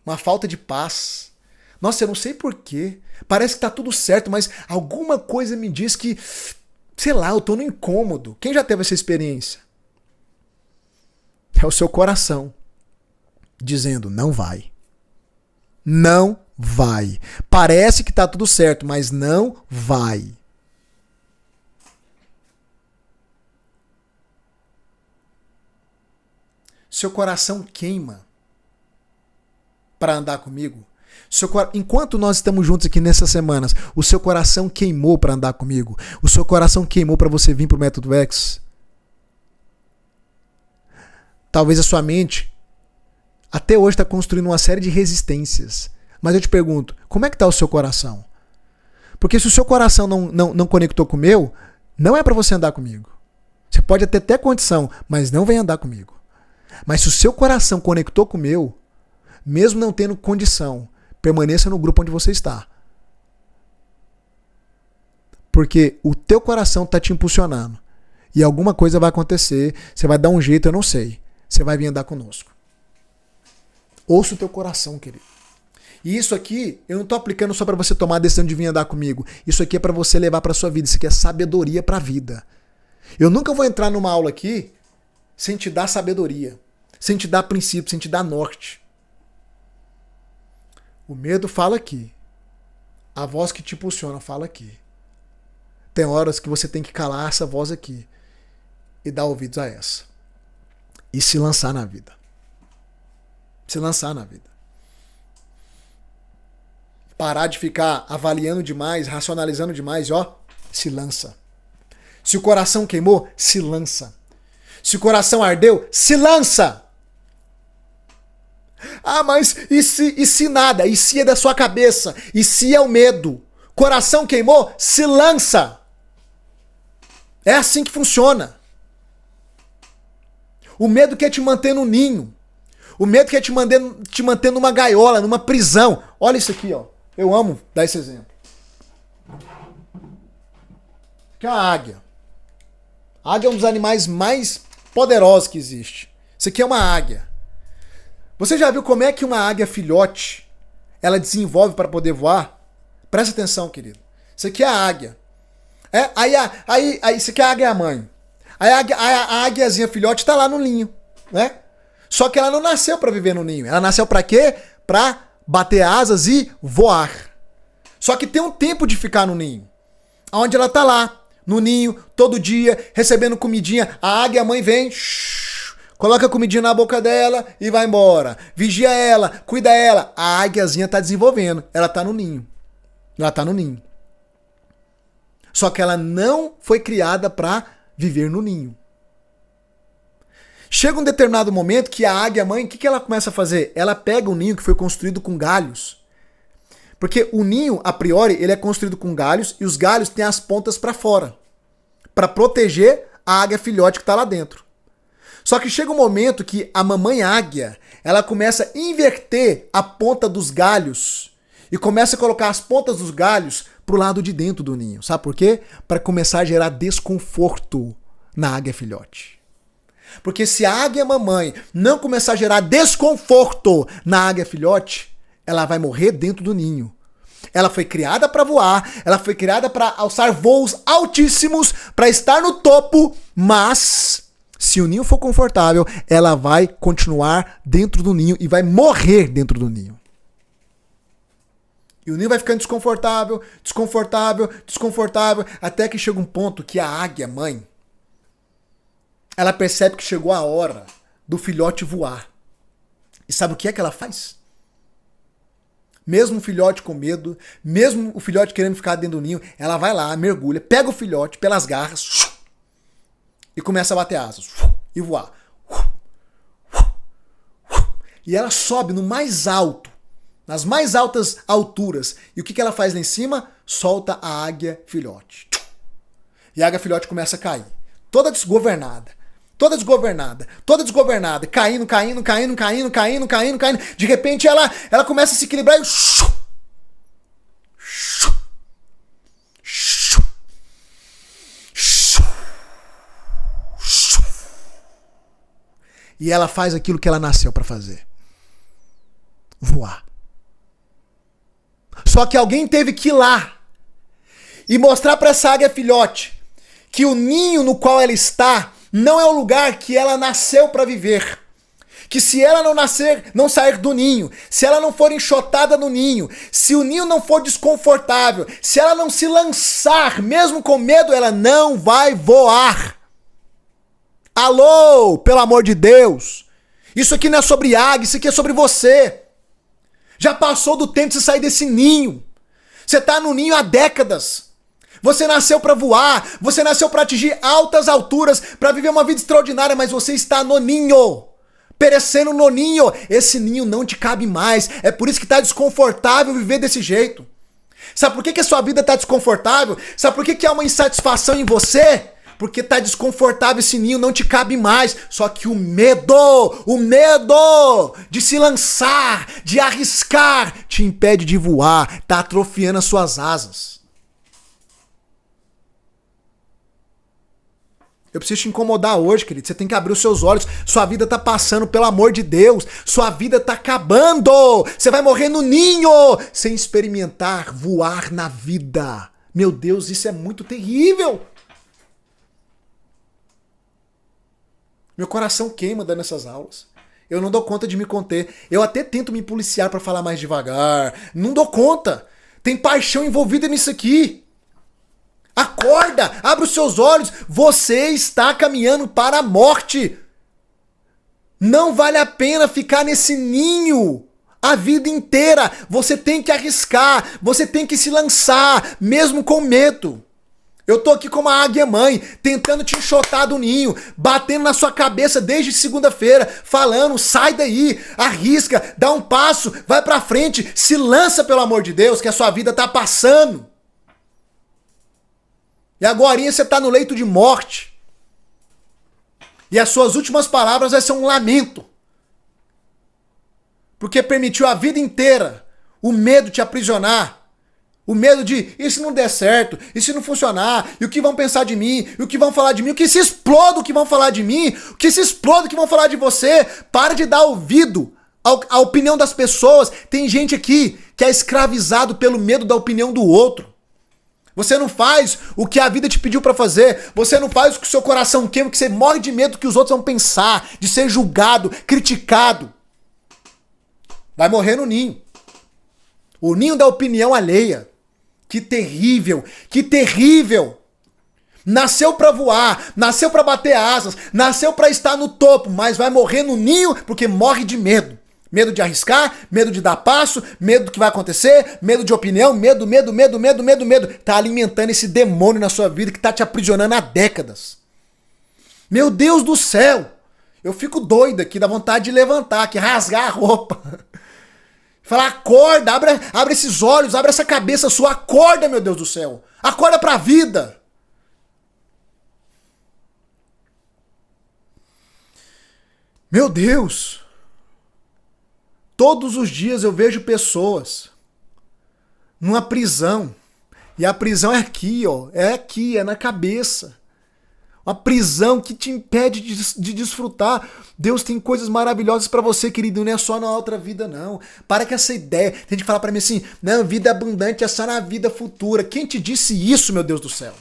uma falta de paz. Nossa, eu não sei porquê. Parece que tá tudo certo, mas alguma coisa me diz que, sei lá, eu tô no incômodo. Quem já teve essa experiência? É o seu coração dizendo, não vai. Não vai. Parece que tá tudo certo, mas não vai. Seu coração queima para andar comigo. Enquanto nós estamos juntos aqui nessas semanas, o seu coração queimou para andar comigo? O seu coração queimou para você vir pro Método X? Talvez a sua mente até hoje está construindo uma série de resistências. Mas eu te pergunto, como é que está o seu coração? Porque se o seu coração não conectou com o meu, não é para você andar comigo. Você pode até ter condição, mas não vem andar comigo. Mas se o seu coração conectou com o meu, mesmo não tendo condição, permaneça no grupo onde você está. Porque o teu coração está te impulsionando. E alguma coisa vai acontecer, você vai dar um jeito, eu não sei. Você vai vir andar conosco. Ouça o teu coração, querido. E isso aqui, eu não estou aplicando só para você tomar a decisão de vir andar comigo. Isso aqui é para você levar para sua vida. Isso aqui é sabedoria para a vida. Eu nunca vou entrar numa aula aqui sem te dar sabedoria, sem te dar princípio, sem te dar norte. O medo fala aqui. A voz que te impulsiona fala aqui. Tem horas que você tem que calar essa voz aqui e dar ouvidos a essa. E se lançar na vida. Se lançar na vida. Parar de ficar avaliando demais, racionalizando demais, ó, se lança. Se o coração queimou, se lança. Se o coração ardeu, se lança. Ah, mas e se nada? E se é da sua cabeça? E se é o medo? Coração queimou, se lança. É assim que funciona. O medo quer te manter no ninho. O medo quer te manter numa gaiola, numa prisão. Olha isso aqui, ó. Eu amo dar esse exemplo. Que é a águia. A águia é um dos animais mais poderosos que existe. Isso aqui é uma águia. Você já viu como é que uma águia filhote ela desenvolve para poder voar? Presta atenção, querido. Isso aqui é a águia. Isso aqui é a águia mãe. A águiazinha filhote está lá no ninho, né? Só que ela não nasceu para viver no ninho. Ela nasceu para quê? Para bater asas e voar. Só que tem um tempo de ficar no ninho. Onde ela tá lá, no ninho, todo dia, recebendo comidinha. A águia mãe vem, coloca a comidinha na boca dela e vai embora. Vigia ela, cuida ela. A águiazinha tá desenvolvendo. Ela tá no ninho. Ela tá no ninho. Só que ela não foi criada para viver no ninho. Chega um determinado momento que a águia mãe, o que ela começa a fazer? Ela pega um ninho que foi construído com galhos. Porque o ninho, a priori, ele é construído com galhos e os galhos têm as pontas para fora. Para proteger a águia filhote que está lá dentro. Só que chega um momento que a mamãe águia, ela começa a inverter a ponta dos galhos e começa a colocar as pontas dos galhos pro lado de dentro do ninho. Sabe por quê? Para começar a gerar desconforto na águia filhote. Porque se a águia mamãe não começar a gerar desconforto na águia filhote, ela vai morrer dentro do ninho. Ela foi criada para voar, ela foi criada para alçar voos altíssimos, para estar no topo, mas se o ninho for confortável, ela vai continuar dentro do ninho e vai morrer dentro do ninho. E o ninho vai ficando desconfortável, desconfortável, desconfortável, até que chega um ponto que a águia mãe, ela percebe que chegou a hora do filhote voar. E sabe o que é que ela faz? Mesmo o filhote com medo, mesmo o filhote querendo ficar dentro do ninho, ela vai lá, mergulha, pega o filhote pelas garras e começa a bater asas e voar. E ela sobe no mais alto, nas mais altas alturas. E o que ela faz lá em cima? Solta a águia filhote. E a águia filhote começa a cair. Toda desgovernada. Toda desgovernada, caindo. De repente ela começa a se equilibrar e ela faz aquilo que ela nasceu para fazer. Voar. Só que alguém teve que ir lá e mostrar para essa águia filhote que o ninho no qual ela está não é o lugar que ela nasceu para viver. Que se ela não sair do ninho, se ela não for enxotada no ninho, se o ninho não for desconfortável, se ela não se lançar, mesmo com medo, ela não vai voar. Alô, pelo amor de Deus. Isso aqui não é sobre águia, isso aqui é sobre você. Já passou do tempo de você sair desse ninho. Você tá no ninho há décadas. Você nasceu para voar, você nasceu para atingir altas alturas, para viver uma vida extraordinária, mas você está no ninho, perecendo no ninho. Esse ninho não te cabe mais, é por isso que tá desconfortável viver desse jeito. Sabe por que a sua vida tá desconfortável? Sabe por que há uma insatisfação em você? Porque tá desconfortável, esse ninho não te cabe mais. Só que o medo de se lançar, de arriscar, te impede de voar, tá atrofiando as suas asas. Eu preciso te incomodar hoje, querido. Você tem que abrir os seus olhos. Sua vida tá passando, pelo amor de Deus. Sua vida tá acabando. Você vai morrer no ninho sem experimentar voar na vida. Meu Deus, isso é muito terrível. Meu coração queima dando essas aulas. Eu não dou conta de me conter. Eu até tento me policiar para falar mais devagar. Não dou conta. Tem paixão envolvida nisso aqui. Acorda, abre os seus olhos, você está caminhando para a morte. Não vale a pena ficar nesse ninho a vida inteira. Você tem que arriscar, você tem que se lançar, mesmo com medo. Eu tô aqui como a águia mãe, tentando te enxotar do ninho, batendo na sua cabeça desde segunda-feira, falando, sai daí, arrisca, dá um passo, vai pra frente, se lança pelo amor de Deus, que a sua vida tá passando. E agorinha você está no leito de morte. E as suas últimas palavras vai ser um lamento. Porque permitiu a vida inteira o medo te aprisionar. O medo de, e se não der certo? E se não funcionar? E o que vão pensar de mim? E o que vão falar de mim? O que se exploda o que vão falar de mim? O que se exploda o que vão falar de você? Para de dar ouvido à opinião das pessoas. Tem gente aqui que é escravizado pelo medo da opinião do outro. Você não faz o que a vida te pediu pra fazer. Você não faz o que o seu coração queima, que você morre de medo do que os outros vão pensar, de ser julgado, criticado. Vai morrer no ninho. O ninho da opinião alheia. Que terrível, que terrível. Nasceu pra voar, nasceu pra bater asas, nasceu pra estar no topo, mas vai morrer no ninho porque morre de medo. Medo de arriscar, medo de dar passo, medo do que vai acontecer, medo de opinião, medo. Tá alimentando esse demônio na sua vida que tá te aprisionando há décadas. Meu Deus do céu! Eu fico doido aqui, dá vontade de levantar aqui, rasgar a roupa. Falar, acorda, abre esses olhos, abre essa cabeça sua, acorda, meu Deus do céu. Acorda pra vida. Meu Deus! Todos os dias eu vejo pessoas numa prisão. E a prisão é aqui, ó. É aqui, é na cabeça. Uma prisão que te impede de desfrutar. Deus tem coisas maravilhosas pra você, querido. Não é só na outra vida, não. Para com essa ideia. Tem gente que fala pra mim assim, não, vida abundante é só na vida futura. Quem te disse isso, meu Deus do céu?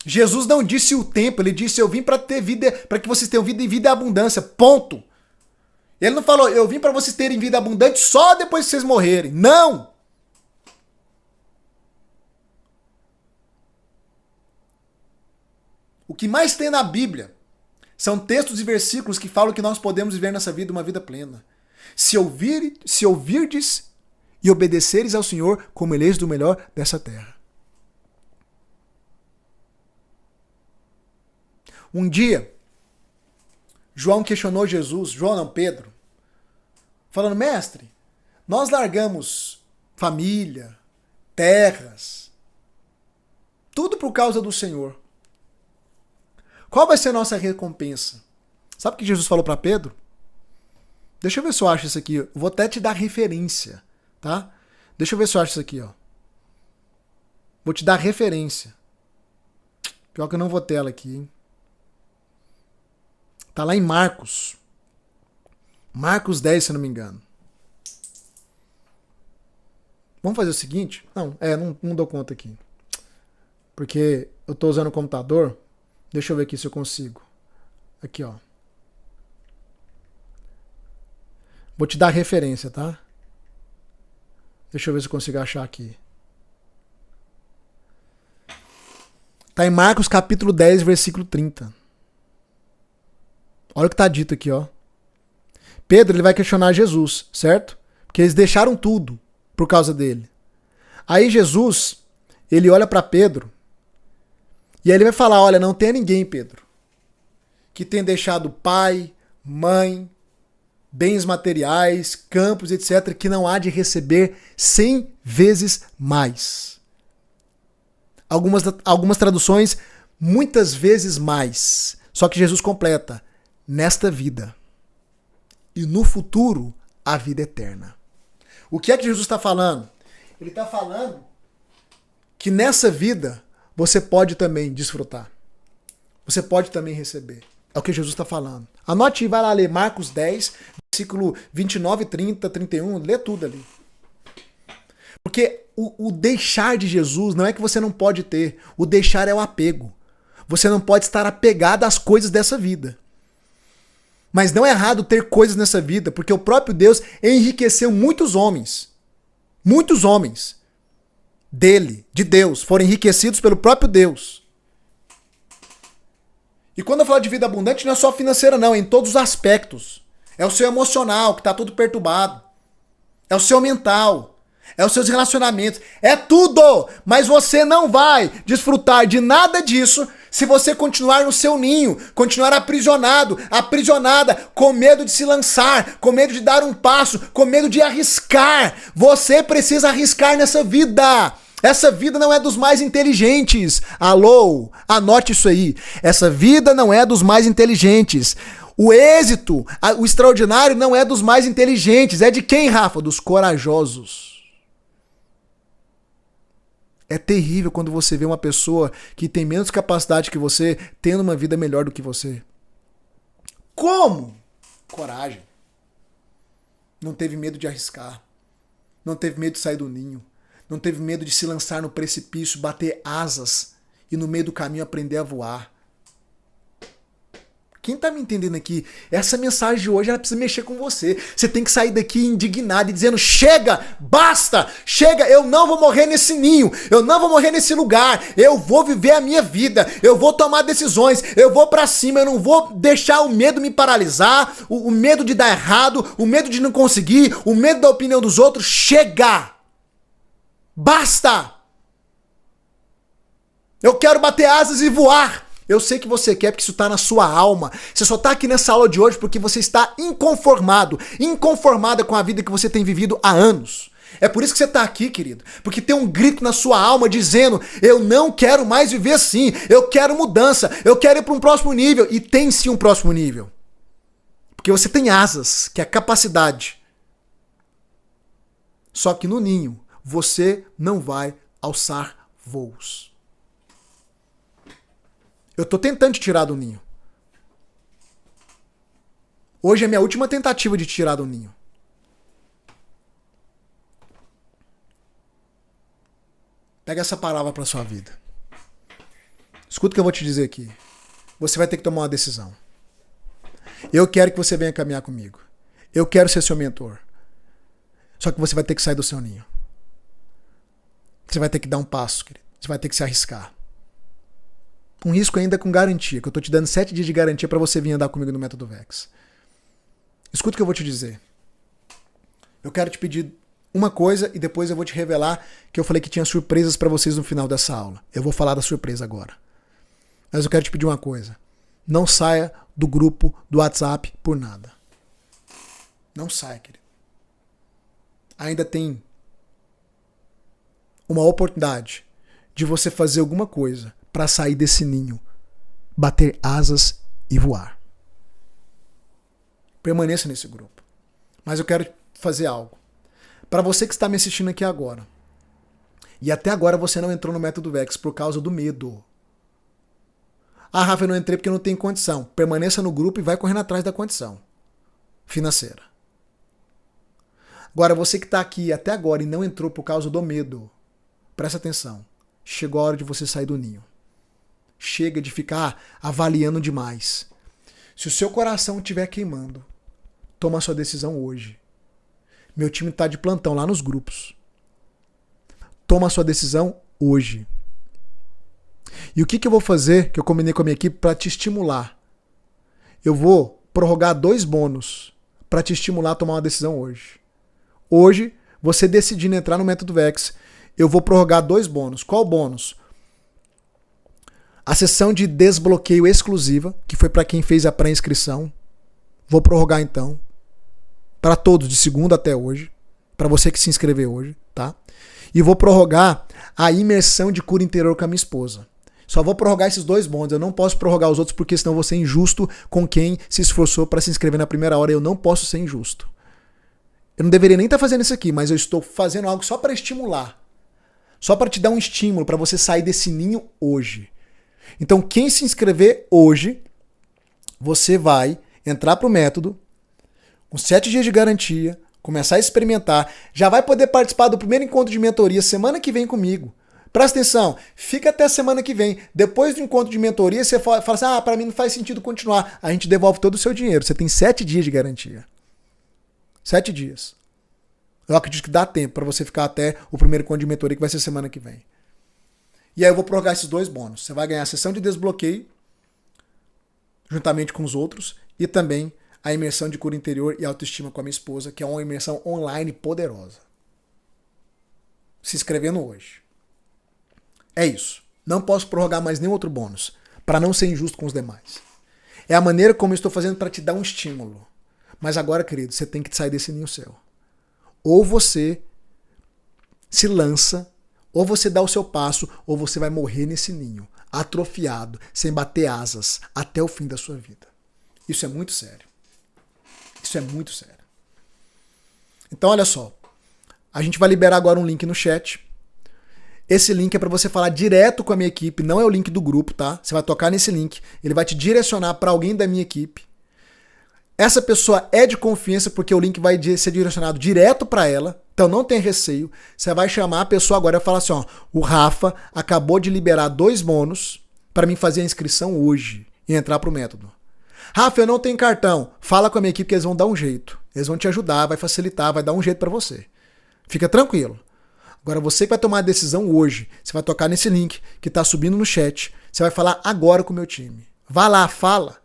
Jesus não disse o tempo. Ele disse, eu vim pra ter vida, para que vocês tenham vida e vida em abundância. Ponto. Ele não falou, eu vim para vocês terem vida abundante só depois que vocês morrerem. Não! O que mais tem na Bíblia São textos e versículos que falam que nós podemos viver nessa vida uma vida plena. Se ouvirdes e obedeceres ao Senhor, comereis do melhor dessa terra. Um dia, João questionou Jesus, João não, Pedro, falando: mestre, nós largamos família, terras, tudo por causa do Senhor. Qual vai ser a nossa recompensa? Sabe o que Jesus falou para Pedro? Deixa eu ver se eu acho isso aqui. Eu vou até te dar referência, tá? Deixa eu ver se eu acho isso aqui, ó. Vou te dar referência. Pior que eu não vou ter ela aqui, hein? Tá lá em Marcos. Marcos 10, se eu não me engano. Vamos fazer o seguinte? Não dou conta aqui. Porque eu tô usando o computador. Deixa eu ver aqui se eu consigo. Aqui, ó. Vou te dar referência, tá? Deixa eu ver se eu consigo achar aqui. Tá em Marcos capítulo 10, versículo 30. Olha o que tá dito aqui, ó. Pedro, ele vai questionar Jesus, certo? Porque eles deixaram tudo por causa dele. Aí Jesus, ele olha para Pedro e aí ele vai falar: olha, não tem ninguém, Pedro, que tenha deixado pai, mãe, bens materiais, campos, etc., que não há de receber 100 vezes mais. Algumas traduções, muitas vezes mais. Só que Jesus completa: nesta vida e no futuro, a vida eterna. O que é que Jesus está falando? Ele está falando que nessa vida você pode também desfrutar. Você pode também receber. É o que Jesus está falando. Anote e vai lá ler Marcos 10, versículo 29, 30, 31. Lê tudo ali. Porque o deixar de Jesus não é que você não pode ter. O deixar é o apego. Você não pode estar apegado às coisas dessa vida. Mas não é errado ter coisas nessa vida, porque o próprio Deus enriqueceu muitos homens. Muitos homens de Deus, foram enriquecidos pelo próprio Deus. E quando eu falo de vida abundante, não é só financeira não, é em todos os aspectos. É o seu emocional, que está todo perturbado. É o seu mental. É os seus relacionamentos. É tudo! Mas você não vai desfrutar de nada disso se você continuar no seu ninho, continuar aprisionado, aprisionada, com medo de se lançar, com medo de dar um passo, com medo de arriscar. Você precisa arriscar nessa vida. Essa vida não é dos mais inteligentes. Alô, anote isso aí. Essa vida não é dos mais inteligentes. O êxito, o extraordinário não é dos mais inteligentes. É de quem, Rafa? Dos corajosos. É terrível quando você vê uma pessoa que tem menos capacidade que você tendo uma vida melhor do que você. Como? Coragem. Não teve medo de arriscar. Não teve medo de sair do ninho. Não teve medo de se lançar no precipício, bater asas e no meio do caminho aprender a voar. Quem tá me entendendo aqui? Essa mensagem de hoje ela precisa mexer com você. Você tem que sair daqui indignado e dizendo: chega, basta, chega, eu não vou morrer nesse ninho, eu não vou morrer nesse lugar, eu vou viver a minha vida, eu vou tomar decisões, eu vou pra cima, eu não vou deixar o medo me paralisar, o medo de dar errado, o medo de não conseguir, o medo da opinião dos outros. Chega! Basta! Eu quero bater asas e voar. Eu sei que você quer porque isso está na sua alma. Você só está aqui nessa aula de hoje porque você está inconformada com a vida que você tem vivido há anos. É por isso que você está aqui, querido. Porque tem um grito na sua alma dizendo: eu não quero mais viver assim. Eu quero mudança. Eu quero ir para um próximo nível. E tem sim um próximo nível. Porque você tem asas, que é a capacidade. Só que no ninho, você não vai alçar voos. Eu tô tentando te tirar do ninho. Hoje é minha última tentativa de te tirar do ninho. Pega essa palavra pra sua vida. Escuta o que eu vou te dizer aqui. Você vai ter que tomar uma decisão. Eu quero que você venha caminhar comigo. Eu quero ser seu mentor. Só que você vai ter que sair do seu ninho. Você vai ter que dar um passo, querido. Você vai ter que se arriscar. Um risco ainda com garantia, que eu tô te dando 7 dias de garantia para você vir andar comigo no Método Vex. Escuta o que eu vou te dizer. Eu quero te pedir uma coisa e depois eu vou te revelar que eu falei que tinha surpresas para vocês no final dessa aula. Eu vou falar da surpresa agora. Mas eu quero te pedir uma coisa. Não saia do grupo do WhatsApp por nada. Não saia, querido. Ainda tem uma oportunidade de você fazer alguma coisa para sair desse ninho, bater asas e voar. Permaneça nesse grupo. Mas eu quero fazer algo. Para você que está me assistindo aqui agora, e até agora você não entrou no Método Vex por causa do medo. Ah, Rafa, eu não entrei porque eu não tenho condição. Permaneça no grupo e vai correndo atrás da condição financeira. Agora, você que está aqui até agora e não entrou por causa do medo, presta atenção. Chegou a hora de você sair do ninho. Chega de ficar avaliando demais. Se o seu coração estiver queimando, toma a sua decisão hoje. Meu time está de plantão lá nos grupos. Toma a sua decisão hoje. E o que eu vou fazer, que eu combinei com a minha equipe, para te estimular? Eu vou prorrogar 2 bônus para te estimular a tomar uma decisão hoje. Hoje, você decidindo entrar no Método Vex, eu vou prorrogar 2 bônus. Qual bônus? A sessão de desbloqueio exclusiva, que foi para quem fez a pré-inscrição. Vou prorrogar então. Para todos, de segunda até hoje. Para você que se inscreveu hoje, tá? E vou prorrogar a imersão de cura interior com a minha esposa. Só vou prorrogar esses 2 bônus. Eu não posso prorrogar os outros porque senão vou ser injusto com quem se esforçou para se inscrever na primeira hora. Eu não posso ser injusto. Eu não deveria nem estar fazendo isso aqui, mas eu estou fazendo algo só para estimular. Só para te dar um estímulo para você sair desse ninho hoje. Então, quem se inscrever hoje, você vai entrar para o método com 7 dias de garantia, começar a experimentar, já vai poder participar do primeiro encontro de mentoria semana que vem comigo. Presta atenção, fica até a semana que vem. Depois do encontro de mentoria, você fala assim, para mim não faz sentido continuar. A gente devolve todo o seu dinheiro. Você tem 7 dias de garantia. 7 dias. Eu acredito que dá tempo para você ficar até o primeiro encontro de mentoria, que vai ser semana que vem. E aí eu vou prorrogar esses 2 bônus. Você vai ganhar a sessão de desbloqueio, juntamente com os outros, e também a imersão de cura interior e autoestima com a minha esposa, que é uma imersão online poderosa. Se inscrevendo hoje. É isso. Não posso prorrogar mais nenhum outro bônus, para não ser injusto com os demais. É a maneira como eu estou fazendo para te dar um estímulo. Mas agora, querido, você tem que sair desse ninho seu. Ou você se lança, ou você dá o seu passo, ou você vai morrer nesse ninho, atrofiado, sem bater asas, até o fim da sua vida. Isso é muito sério. Isso é muito sério. Então, olha só. A gente vai liberar agora um link no chat. Esse link é para você falar direto com a minha equipe, não é o link do grupo, tá? Você vai tocar nesse link, ele vai te direcionar para alguém da minha equipe. Essa pessoa é de confiança porque o link vai ser direcionado direto para ela. Então não tem receio. Você vai chamar a pessoa agora e falar assim, ó, o Rafa acabou de liberar 2 bônus para mim fazer a inscrição hoje e entrar pro método. Rafa, eu não tenho cartão. Fala com a minha equipe que eles vão dar um jeito. Eles vão te ajudar, vai facilitar, vai dar um jeito para você. Fica tranquilo. Agora você que vai tomar a decisão hoje. Você vai tocar nesse link que tá subindo no chat. Você vai falar agora com o meu time. Vá lá, fala.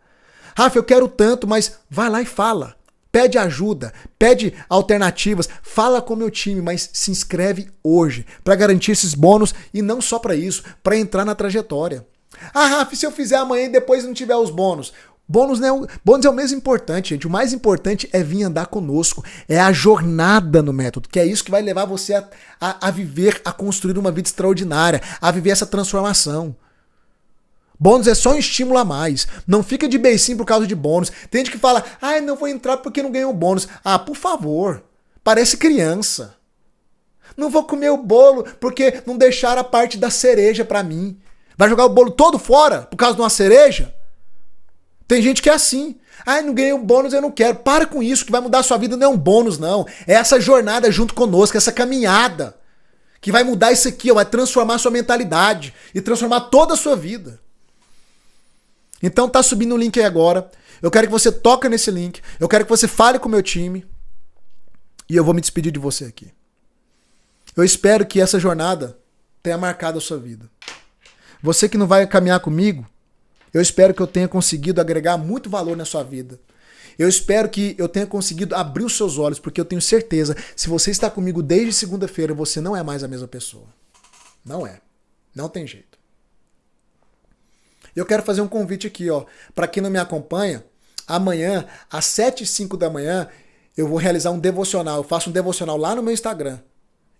Rafa, eu quero tanto, mas vai lá e fala. Pede ajuda, pede alternativas, fala com o meu time, mas se inscreve hoje para garantir esses bônus e não só para isso, para entrar na trajetória. Ah, Rafa, se eu fizer amanhã e depois não tiver os bônus? Bônus é o mesmo importante, gente. O mais importante é vir andar conosco. É a jornada no método, que é isso que vai levar você a viver, a construir uma vida extraordinária, a viver essa transformação. Bônus é só um estímulo a mais. Não fica de beicinho por causa de bônus. Tem gente que fala, não vou entrar porque não ganhou bônus. Ah, por favor. Parece criança. Não vou comer o bolo porque não deixaram a parte da cereja pra mim. Vai jogar o bolo todo fora por causa de uma cereja? Tem gente que é assim. Não ganhei um bônus, eu não quero. Para com isso, que vai mudar a sua vida não é um bônus, não. É essa jornada junto conosco, essa caminhada. Que vai mudar isso aqui, vai transformar a sua mentalidade e transformar toda a sua vida. Então tá subindo o link aí agora. Eu quero que você toque nesse link. Eu quero que você fale com o meu time. E eu vou me despedir de você aqui. Eu espero que essa jornada tenha marcado a sua vida. Você que não vai caminhar comigo, eu espero que eu tenha conseguido agregar muito valor na sua vida. Eu espero que eu tenha conseguido abrir os seus olhos, porque eu tenho certeza, se você está comigo desde segunda-feira, você não é mais a mesma pessoa. Não é. Não tem jeito. Eu quero fazer um convite aqui, ó, para quem não me acompanha, amanhã, às 7h05 da manhã, eu vou realizar um devocional. Eu faço um devocional lá no meu Instagram.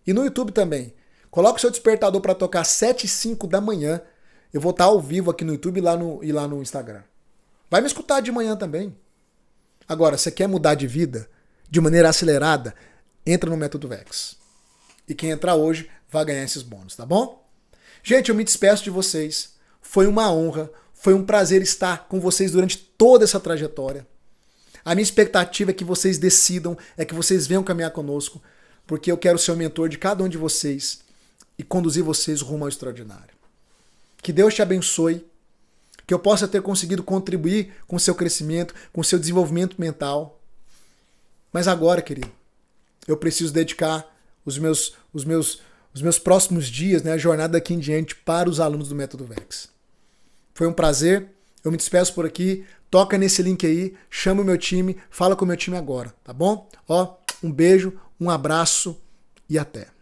E no YouTube também. Coloca o seu despertador para tocar às 7h05 da manhã. Eu vou estar ao vivo aqui no YouTube e lá no Instagram. Vai me escutar de manhã também. Agora, você quer mudar de vida de maneira acelerada? Entra no Método Vex. E quem entrar hoje vai ganhar esses bônus, tá bom? Gente, eu me despeço de vocês. Foi uma honra, foi um prazer estar com vocês durante toda essa trajetória. A minha expectativa é que vocês decidam, é que vocês venham caminhar conosco, porque eu quero ser o mentor de cada um de vocês e conduzir vocês rumo ao extraordinário. Que Deus te abençoe, que eu possa ter conseguido contribuir com o seu crescimento, com o seu desenvolvimento mental. Mas agora, querido, eu preciso dedicar os meus próximos dias, né, a jornada daqui em diante para os alunos do Método Vex. Foi um prazer, eu me despeço por aqui, toca nesse link aí, chama o meu time, fala com o meu time agora, tá bom? Ó, um beijo, um abraço e até.